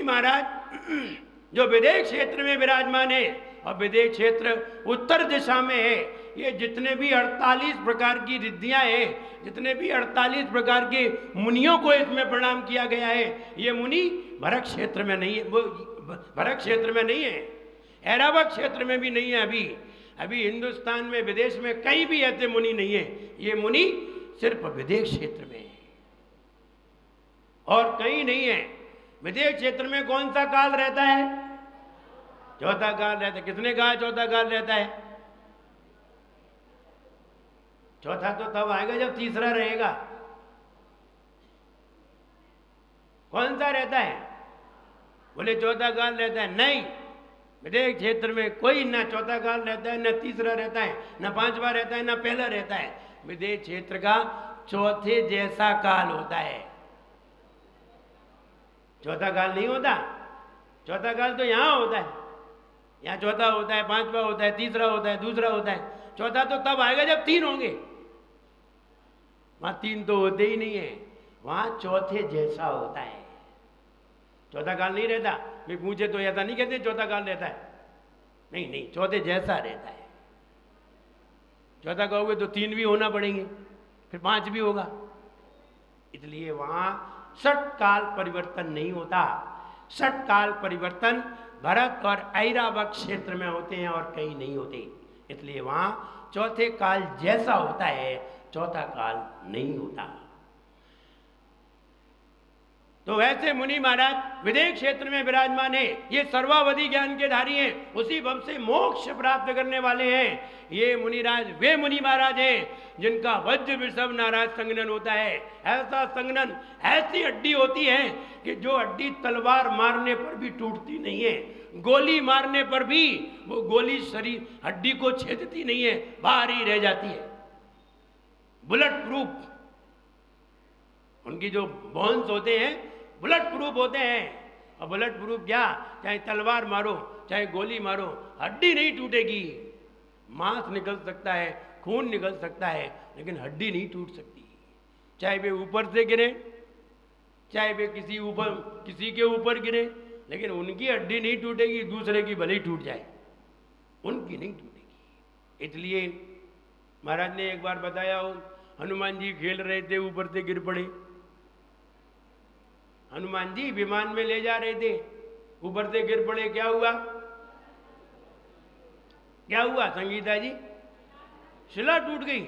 महाराज जो विदेश क्षेत्र में विराजमान है, और विदेश क्षेत्र उत्तर दिशा में है, ये जितने भी 48 प्रकार की रिद्धियां हैं, जितने भी 48 प्रकार के मुनियों को इसमें प्रणाम किया गया है, ये मुनि भरत क्षेत्र में नहीं है, वो भरत क्षेत्र में नहीं है, ऐरावत क्षेत्र में भी नहीं है। अभी हिंदुस्तान में विदेश में कहीं भी ऐसे मुनि नहीं है। ये मुनि सिर्फ विदेश क्षेत्र में है और कहीं नहीं है। विदेश क्षेत्र में कौन सा काल रहता है? चौथा काल रहता है। किसने कहा चौथा काल रहता है? चौथा तो तब आएगा जब तीसरा रहेगा। कौन सा रहता है? बोले चौथा काल रहता है। नहीं, विदेश क्षेत्र में कोई ना चौथा काल रहता है, ना तीसरा रहता है, ना पांचवा रहता है, ना पहला रहता है। विदेश क्षेत्र का चौथे जैसा काल होता है। चौथा काल नहीं होता। चौथा काल तो यहां होता है। यहाँ चौथा होता है, पांचवा होता है, तीसरा होता है, दूसरा होता है। चौथा तो तब आएगा जब तीन होंगे। वहां तीन तो होते ही नहीं है, वहां चौथे जैसा होता है। चौथा काल नहीं रहता। मैं पूछे तो ऐसा नहीं कहते चौथा काल रहता है। नहीं नहीं, चौथे जैसा रहता है। चौथा कहोगे तो तीन भी होना पड़ेंगे, फिर पांच भी होगा। इसलिए वहां षट काल परिवर्तन नहीं होता। षट काल परिवर्तन भरत और ऐरावत क्षेत्र में होते हैं और कहीं नहीं होते। इसलिए वहां चौथे काल जैसा होता है, चौथा काल नहीं होता। तो वैसे मुनि महाराज विदेश क्षेत्र में विराजमान है। ये सर्वावधि ज्ञान के धारी हैं, उसी भव से मोक्ष प्राप्त करने वाले हैं। ये मुनिराज वे मुनि महाराज हैं जिनका वज्र वृषभ नाराज संगनन होता है। ऐसा संगनन, ऐसी हड्डी होती है कि जो हड्डी तलवार मारने पर भी टूटती नहीं है, गोली मारने पर भी वो गोली शरीर हड्डी को छेदती नहीं है, बाहर ही रह जाती है। बुलेट प्रूफ उनकी जो बोन्स होते हैं बुलेट प्रूफ होते हैं। और बुलेट प्रूफ क्या, चाहे तलवार मारो चाहे गोली मारो, हड्डी नहीं टूटेगी। मांस निकल सकता है, खून निकल सकता है, लेकिन हड्डी नहीं टूट सकती। चाहे वे ऊपर से गिरे, चाहे वे किसी के ऊपर गिरे, लेकिन उनकी हड्डी नहीं टूटेगी। दूसरे की भले ही टूट जाए, उनकी नहीं टूटेगी। इसलिए महाराज ने एक बार बताया हो, हनुमान जी खेल रहे थे, ऊपर से गिर पड़े। हनुमान जी विमान में ले जा रहे थे, ऊपर से गिर पड़े। क्या हुआ? क्या हुआ संगीता जी? शिला टूट गई।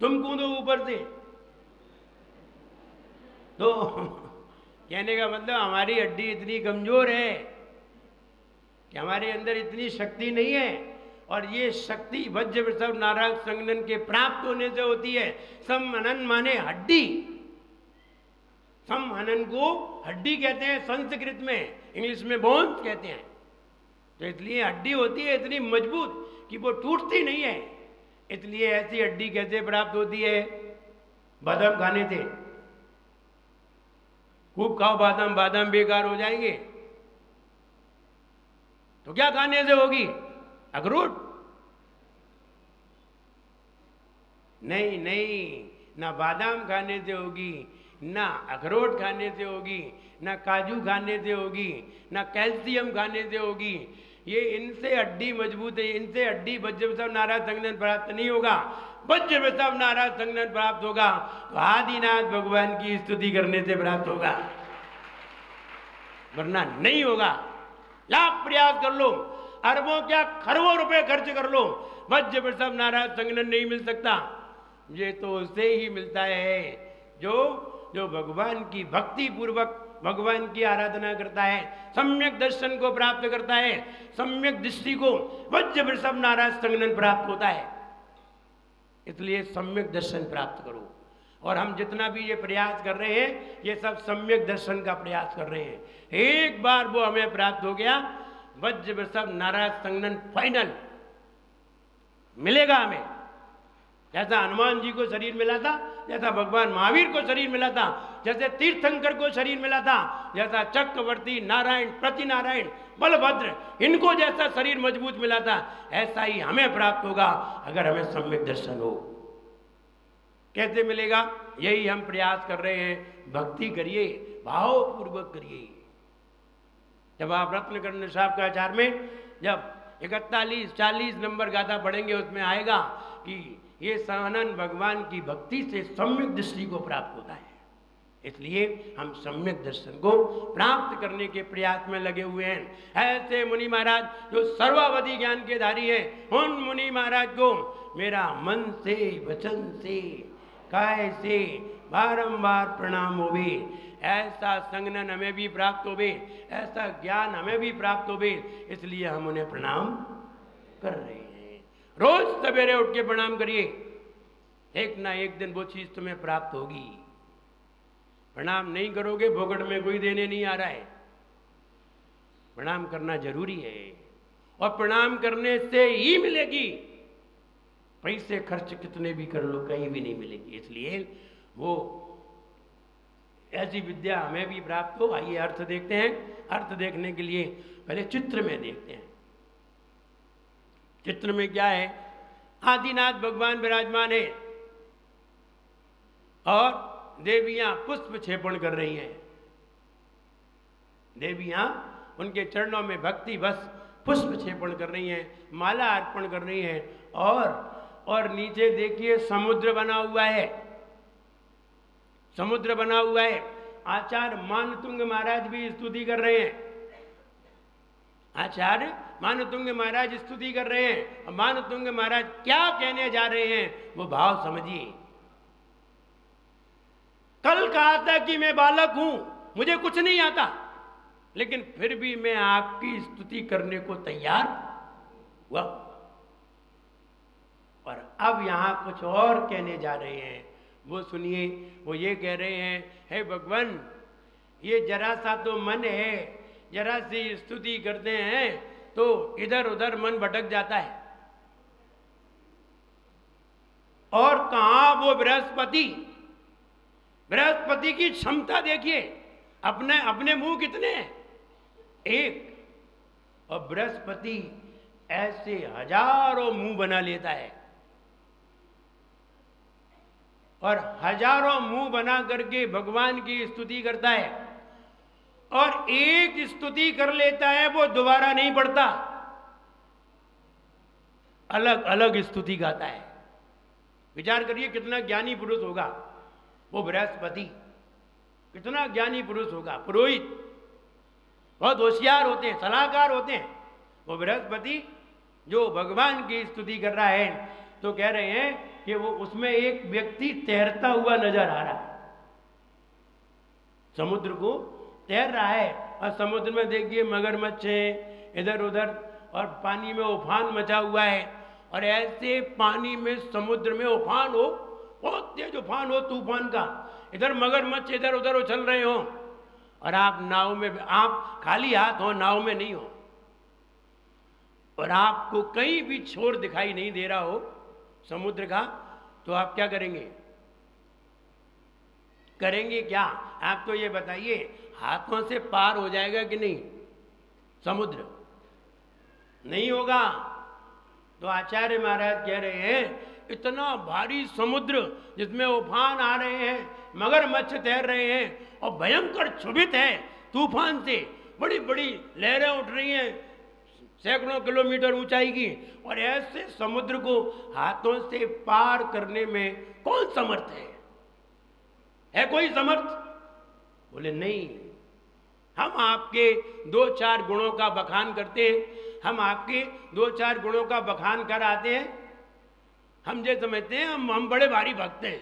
तुम कूदो ऊपर से। तो कहने का मतलब हमारी हड्डी इतनी कमजोर है कि हमारे अंदर इतनी शक्ति नहीं है। और ये शक्ति वज्र वृषभ नाराज संगनन के प्राप्त होने से होती है। समहनन माने हड्डी। समहनन को हड्डी कहते हैं संस्कृत में, इंग्लिश में बोन्स कहते हैं। तो इसलिए हड्डी होती है इतनी मजबूत कि वो टूटती नहीं है। इसलिए ऐसी हड्डी कैसे प्राप्त होती है? बादाम खाने से। खूब खाओ बादाम, बादाम बेकार हो जाएंगे। तो क्या खाने से होगी? अखरोट? नहीं नहीं, ना बादाम खाने से होगी, ना अखरोट खाने से होगी, ना काजू खाने से होगी, ना कैल्शियम खाने से होगी। ये इनसे हड्डी मजबूत है। इनसे हड्डी वज्र वृषभ नाराज संगनन प्राप्त नहीं होगा। वज्र वृषभ नाराज संगनन प्राप्त होगा तो आदिनाथ भगवान की स्तुति करने से प्राप्त होगा, वरना नहीं होगा। लाख प्रयास कर लो, अरबों क्या खरबों रुपए खर्च कर लो, वज्र वृषभ नाराज संगनन नहीं मिल सकता। ये तो उससे ही मिलता है जो भगवान की भक्ति पूर्वक भगवान की आराधना करता है, सम्यक दर्शन को प्राप्त करता है। सम्यक दृष्टि को वज्र वृषभ नाराज संगनन प्राप्त होता है। इसलिए सम्यक दर्शन प्राप्त करो। और हम जितना भी ये प्रयास कर रहे हैं, ये सब सम्यक दर्शन का प्रयास कर रहे हैं। एक बार वो हमें प्राप्त हो गया, वज्र वृषभ नाराज संगनन फाइनल मिलेगा हमें। जैसा हनुमान जी को शरीर मिला था, जैसा भगवान महावीर को शरीर मिला था, जैसे तीर्थंकर को शरीर मिला था, जैसा चक्रवर्ती, नारायण, प्रतिनारायण, बलभद्र, इनको जैसा शरीर मजबूत मिला था, ऐसा ही हमें प्राप्त होगा अगर हमें सम्यक दर्शन हो। कैसे मिलेगा? यही हम प्रयास कर रहे हैं। भक्ति करिए, भावपूर्वक करिए। जब आप रत्नकर्ण साहब का आचार में जब 41-40 नंबर गाथा पढ़ेंगे, उसमें आएगा कि ये सानंद भगवान की भक्ति से सम्यक दृष्टि को प्राप्त होता है। इसलिए हम सम्यक दर्शन को प्राप्त करने के प्रयास में लगे हुए हैं। ऐसे मुनि महाराज जो सर्वावधि ज्ञान के धारी हैं, उन मुनि महाराज को मेरा मन से, वचन से, काय से बारंबार प्रणाम होवे। ऐसा संगनन हमें भी प्राप्त होवे, ऐसा ज्ञान हमें भी प्राप्त होवे, इसलिए हम उन्हें प्रणाम कर रहे हैं। रोज सवेरे उठ के प्रणाम करिए, एक ना एक दिन वो चीज तुम्हें प्राप्त होगी। प्रणाम नहीं करोगे, भोगट में कोई देने नहीं आ रहा है। प्रणाम करना जरूरी है, और प्रणाम करने से ही मिलेगी। पैसे खर्च कितने भी कर लो, कहीं भी नहीं मिलेगी। इसलिए वो ऐसी विद्या हमें भी प्राप्त हो। आइए अर्थ देखते हैं। अर्थ देखने के लिए पहले चित्र में देखते हैं। चित्र में क्या है? आदिनाथ भगवान विराजमान है और देवियां पुष्प क्षेपण कर रही हैं। देवियां उनके चरणों में भक्ति बस पुष्प क्षेपण कर रही हैं, माला अर्पण कर रही हैं। और नीचे देखिए समुद्र बना हुआ है, समुद्र बना हुआ है। आचार्य मानतुंग महाराज भी स्तुति कर रहे हैं। आचार्य मानतुंग महाराज स्तुति कर रहे हैं, और मानतुंग महाराज क्या कहने जा रहे हैं वो भाव समझिए। कल कहा था कि मैं बालक हूं, मुझे कुछ नहीं आता, लेकिन फिर भी मैं आपकी स्तुति करने को तैयार हुआ। और अब यहां कुछ और कहने जा रहे हैं, वो सुनिए। वो ये कह रहे हैं, हे भगवान, ये जरा सा तो मन है, जरा सी स्तुति करते हैं तो इधर उधर मन भटक जाता है। और कहां वो बृहस्पति, बृहस्पति की क्षमता देखिए, अपने अपने मुंह कितने हैं? एक। और बृहस्पति ऐसे हजारों मुंह बना लेता है, और हजारों मुंह बना करके भगवान की स्तुति करता है। और एक स्तुति कर लेता है, वो दोबारा नहीं पढ़ता, अलग अलग स्तुति गाता है। विचार करिए कितना ज्ञानी पुरुष होगा वो बृहस्पति, कितना ज्ञानी पुरुष होगा। पुरोहित बहुत होशियार होते हैं, सलाहकार होते हैं। वो बृहस्पति जो भगवान की स्तुति कर रहा है, तो कह रहे हैं कि वो उसमें एक व्यक्ति तैरता हुआ नजर आ रहा है, समुद्र को तैर रहा है। और समुद्र में देखिए मगरमच्छ है इधर उधर, और पानी में उफान मचा हुआ है। और ऐसे पानी में, समुद्र में उफान हो, बहुत तेज उफान हो तूफान का, इधर मगरमच्छ इधर उधर उछल रहे हो, और आप नाव में, आप खाली हाथ हो, नाव में नहीं हो, और आपको कहीं भी छोर दिखाई नहीं दे रहा हो समुद्र का, तो आप क्या करेंगे? करेंगे क्या? आप तो ये बताइए, हाथों से पार हो जाएगा कि नहीं समुद्र? नहीं होगा। तो आचार्य महाराज कह रहे हैं, इतना भारी समुद्र जिसमें उफान आ रहे हैं, मगरमच्छ तैर रहे हैं, और भयंकर क्षुभित है तूफान से, बड़ी बड़ी लहरें उठ रही हैं सैकड़ों किलोमीटर ऊंचाई की, और ऐसे समुद्र को हाथों से पार करने में कौन समर्थ है कोई समर्थ? बोले नहीं, हम आपके 2-4 गुणों का बखान करते हैं, हम आपके 2-4 गुणों का बखान कर आते हैं। हम ये समझते हैं हम बड़े भारी भक्त हैं,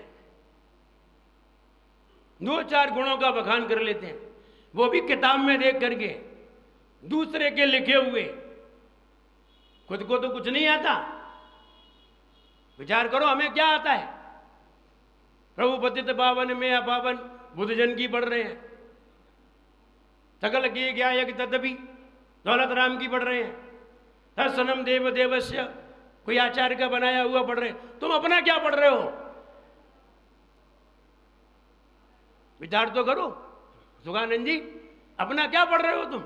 2-4 गुणों का बखान कर लेते हैं, वो भी किताब में देख करके, दूसरे के लिखे हुए। खुद को तो कुछ नहीं आता। विचार करो, हमें क्या आता है? प्रभु पतित पावन में अपावन बुद्ध जन की पढ़ रहे हैं, सकल किए क्या यज्ञ तदपि दौलत राम की पढ़ रहे हैं, दर्शनम देव देवस्य कोई आचार्य का बनाया हुआ पढ़ रहे हैं। तुम अपना क्या पढ़ रहे हो? विचार तो करो सुखानंद जी, अपना क्या पढ़ रहे हो तुम?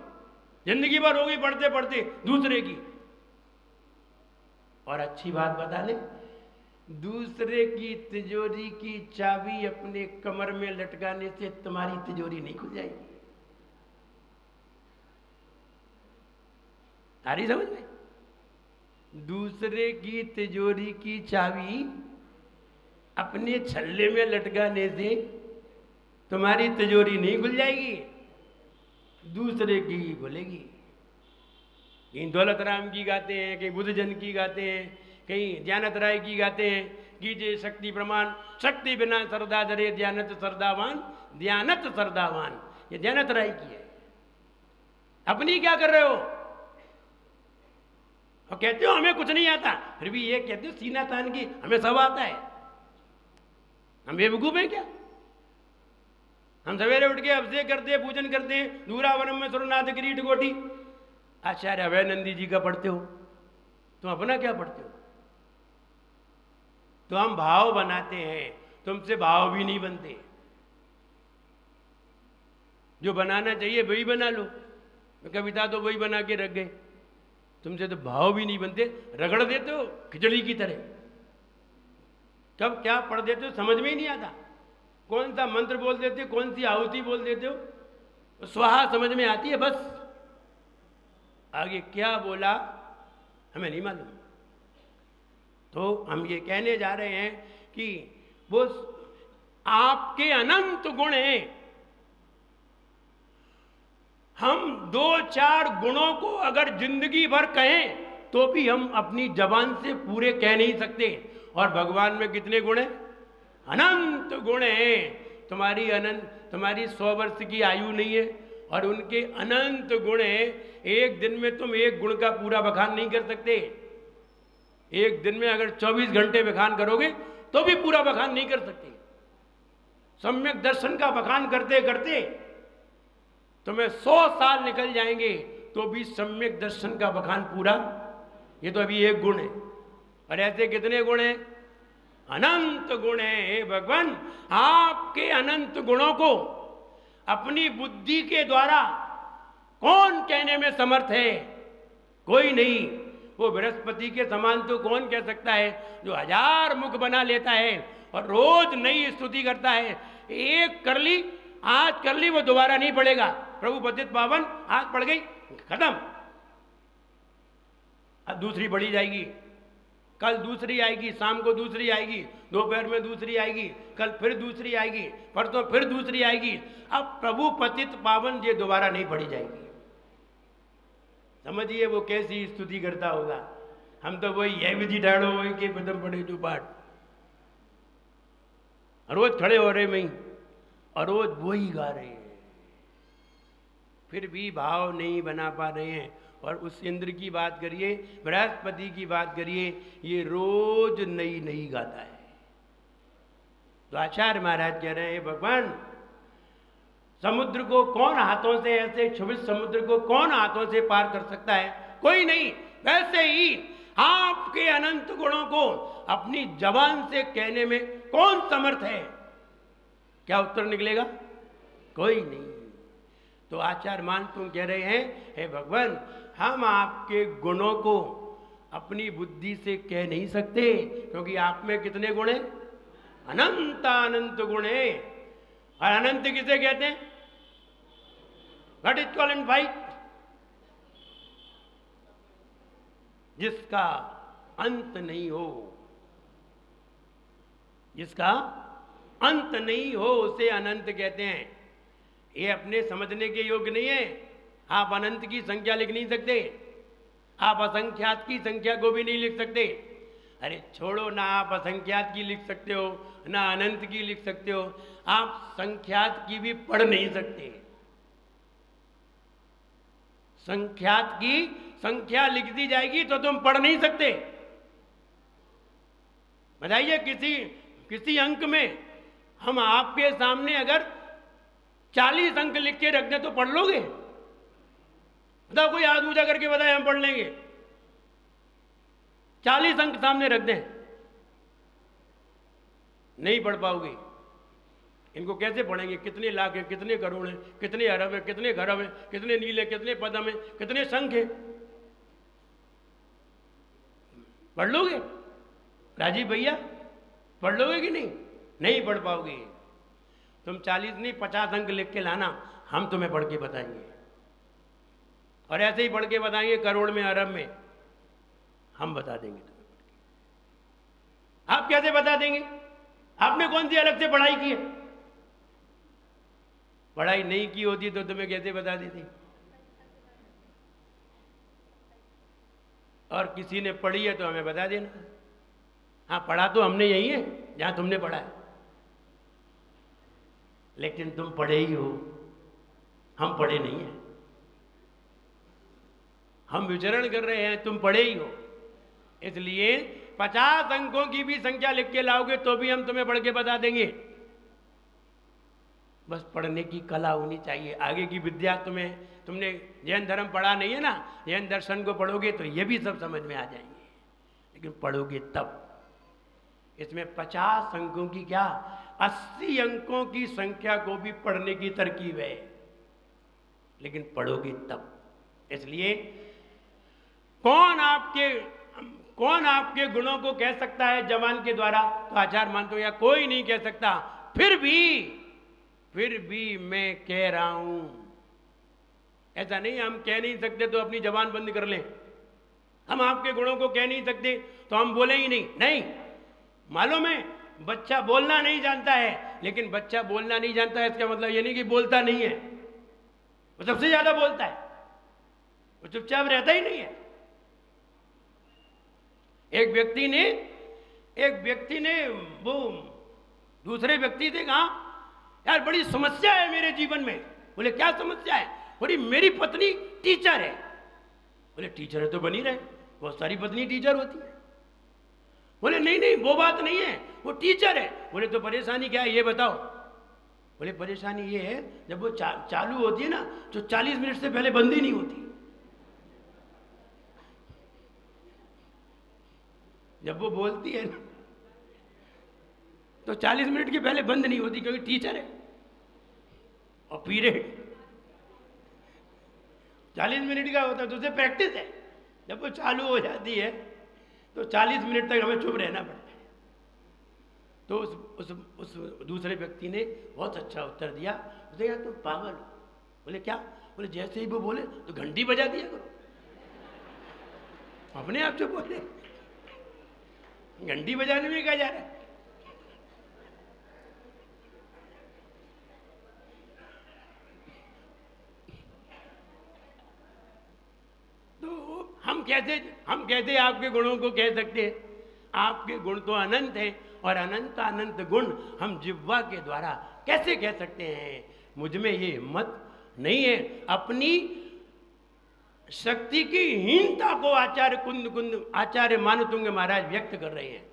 जिंदगी भर होगी पढ़ते पढ़ते दूसरे की। और अच्छी बात बता ले, दूसरे की तिजोरी की चाबी अपने कमर में लटकाने से तुम्हारी तिजोरी नहीं खुल जाएगी। आ रही समझ में? दूसरे की तिजोरी की चाबी अपने छल्ले में लटकाने से तुम्हारी तिजोरी नहीं खुल जाएगी, दूसरे की ही खुलेगी। कहीं दौलत राम की गाते हैं, कहीं बुद्ध जन की गाते हैं, कहीं दयानत राय की गाते हैं, कीजिए शक्ति प्रमाण, शक्ति बिना सरदा धरे दयानत सरदावान, दयानत सरदावान। ये दयानत राय की है। अपनी क्या कर रहे हो? और कहते हो हमें कुछ नहीं आता, फिर भी ये कहते हो सीना तान की हमें सब आता है। हम बेवकूफ हैं क्या? हम सवेरे उठ के अभिषेक करते हैं, पूजन करते हैं, दूरावनम में सुरनाथ किरीट कोटि आचार्य अभयनंदी जी का पढ़ते हो, तुम अपना क्या पढ़ते हो? तो हम भाव बनाते हैं, तुमसे भाव भी नहीं बनते। जो बनाना चाहिए वही बना लो। कविता तो वही बना के रख गए, तुमसे तो भाव भी नहीं बनते, रगड़ देते हो खिचड़ी की तरह। कब क्या पढ़ देते हो समझ में ही नहीं आता। कौन सा मंत्र बोल देते हो, कौन सी आहुति बोल देते हो, स्वाहा समझ में आती है बस, आगे क्या बोला हमें नहीं मालूम। तो हम ये कहने जा रहे हैं कि वो आपके अनंत गुण हैं। हम 2-4 गुणों को अगर जिंदगी भर कहें तो भी हम अपनी जबान से पूरे कह नहीं सकते। और भगवान में कितने गुण हैं? अनंत गुण हैं। तुम्हारी 100 वर्ष की आयु नहीं है और उनके अनंत गुण हैं। एक दिन में तुम एक गुण का पूरा बखान नहीं कर सकते। एक दिन में अगर 24 घंटे बखान करोगे तो भी पूरा बखान नहीं कर सकते। सम्यक दर्शन का बखान करते करते तुम्हें 100 साल निकल जाएंगे तो भी सम्यक दर्शन का बखान पूरा, ये तो अभी एक गुण है। और ऐसे कितने गुण हैं? अनंत गुण है। हे भगवान, आपके अनंत गुणों को अपनी बुद्धि के द्वारा कौन कहने में समर्थ है? कोई नहीं। वो बृहस्पति के समान तो कौन कह सकता है, जो 1000 मुख बना लेता है और रोज नई स्तुति करता है। एक कर ली, आज कर ली, वो दोबारा नहीं पड़ेगा। प्रभु पतित पावन, आज पड़ गई, खत्म। अब दूसरी पढ़ी जाएगी, कल दूसरी आएगी, शाम को दूसरी आएगी, दोपहर में दूसरी आएगी, कल फिर दूसरी आएगी, परसों फिर दूसरी आएगी। अब प्रभु पतित पावन ये दोबारा नहीं पढ़ी जाएगी। समझिए वो कैसी स्तुति करता होगा। हम तो वही है विधि ढाड़ो वही के पदम पड़े जो पाठ, रोज खड़े हो रहे वहीं और रोज वही गा रहे हैं, फिर भी भाव नहीं बना पा रहे हैं। और उस इंद्र की बात करिए, बृहस्पति की बात करिए, ये रोज नई नई गाता है। तो आचार्य महाराज कह रहे हैं, भगवान समुद्र को कौन हाथों से, ऐसे क्षुभित समुद्र को कौन हाथों से पार कर सकता है? कोई नहीं। वैसे ही आपके अनंत गुणों को अपनी जबान से कहने में कौन समर्थ है? क्या उत्तर निकलेगा? कोई नहीं। तो आचार्य मान तुम कह रहे हैं, हे भगवान, हम आपके गुणों को अपनी बुद्धि से कह नहीं सकते, क्योंकि आप में कितने गुण हैं? अनंत अनंत गुण हैं। और अनंत किसे कहते हैं? What is called in fight? जिसका अंत नहीं हो, जिसका अंत नहीं हो उसे अनंत कहते हैं। ये अपने समझने के योग्य नहीं है। आप अनंत की संख्या लिख नहीं सकते, आप असंख्यात की संख्या को भी नहीं लिख सकते। अरे छोड़ो ना, आप असंख्यात की लिख सकते हो ना अनंत की लिख सकते हो, आप संख्यात की भी पढ़ नहीं सकते। संख्यात की संख्या लिख दी जाएगी तो तुम पढ़ नहीं सकते। बताइए, किसी अंक में हम आपके सामने अगर 40 अंक लिख के रख दें तो पढ़ लोगे? बताओ, कोई हाथ ऊंचा करके बताए, हम पढ़ लेंगे। 40 अंक सामने रख दें, नहीं पढ़ पाओगे। इनको कैसे पढ़ेंगे? कितने लाख है, कितने करोड़ हैं, कितने अरब है, कितने खरब है, कितने नील है, कितने पदम है, कितने संख है? पढ़ लोगे? राजीव भैया पढ़ लोगे कि नहीं? नहीं पढ़ पाओगे। तुम 40 नहीं 50 अंक लिख के लाना, हम तुम्हें पढ़ के बताएंगे। और ऐसे ही पढ़ के बताएंगे करोड़ में, अरब में। हम बता देंगे तुम्हें। आप कैसे बता देंगे? आपने कौन सी अलग से पढ़ाई की है? पढ़ाई नहीं की होती तो तुम्हें कैसे बता देती? और किसी ने पढ़ी है तो हमें बता देना। हाँ, पढ़ा तो हमने यही है जहां तुमने पढ़ा है, लेकिन तुम पढ़े ही हो, हम पढ़े नहीं है। हम विचरण कर रहे हैं, तुम पढ़े ही हो। इसलिए 50 अंकों की भी संख्या लिख के लाओगे तो भी हम तुम्हें पढ़ के बता देंगे। बस पढ़ने की कला होनी चाहिए। आगे की विद्या तुमने जैन धर्म पढ़ा नहीं है ना, जैन दर्शन को पढ़ोगे तो ये भी सब समझ में आ जाएंगे, लेकिन पढ़ोगे तब। इसमें 50 अंकों की क्या, 80 अंकों की संख्या को भी पढ़ने की तरकीब है, लेकिन पढ़ोगे तब। इसलिए कौन आपके गुणों को कह सकता है जवान के द्वारा? तो आचार्य मानते हो या कोई नहीं कह सकता। फिर भी मैं कह रहा हूं। ऐसा नहीं हम कह नहीं सकते तो अपनी जबान बंद कर लें। हम आपके गुणों को कह नहीं सकते तो हम बोले ही नहीं। मालूम है, बच्चा बोलना नहीं जानता है, लेकिन बच्चा बोलना नहीं जानता है इसका मतलब ये नहीं कि बोलता नहीं है। वो सबसे ज्यादा बोलता है, वो चुपचाप रहता ही नहीं है। एक व्यक्ति ने वो दूसरे व्यक्ति से कहा, यार बड़ी समस्या है मेरे जीवन में। बोले क्या समस्या है? बोली मेरी पत्नी टीचर है। बोले टीचर है तो बनी रहे, बहुत सारी पत्नी टीचर होती है। बोले नहीं वो बात नहीं है, वो टीचर है। बोले तो परेशानी क्या है ये बताओ। बोले परेशानी ये है, जब वो चालू होती है ना तो 40 मिनट से पहले बंद ही नहीं होती। जब वो बोलती है ना तो 40 मिनट के पहले बंद नहीं होती, क्योंकि टीचर है। और पीरियड 40 मिनट का होता है तो उसे प्रैक्टिस है। जब वो चालू हो जाती है तो 40 मिनट तक हमें चुप रहना पड़ता है। तो उस दूसरे व्यक्ति ने बहुत अच्छा उत्तर दिया। उसने कहा तुम पागल हो। बोले क्या? बोले जैसे ही वो बोले तो घंटी बजा दिया करो, अपने आप से बोले। घंटी बजाने में क्या जा रहा है? तो हम कैसे आपके गुणों को कह सकते हैं? आपके गुण तो अनंत हैं, और अनंत गुण हम जिह्वा के द्वारा कैसे कह सकते हैं? मुझ में ये हिम्मत नहीं है। अपनी शक्ति की हीनता को आचार्य मानतुंग महाराज व्यक्त कर रहे हैं।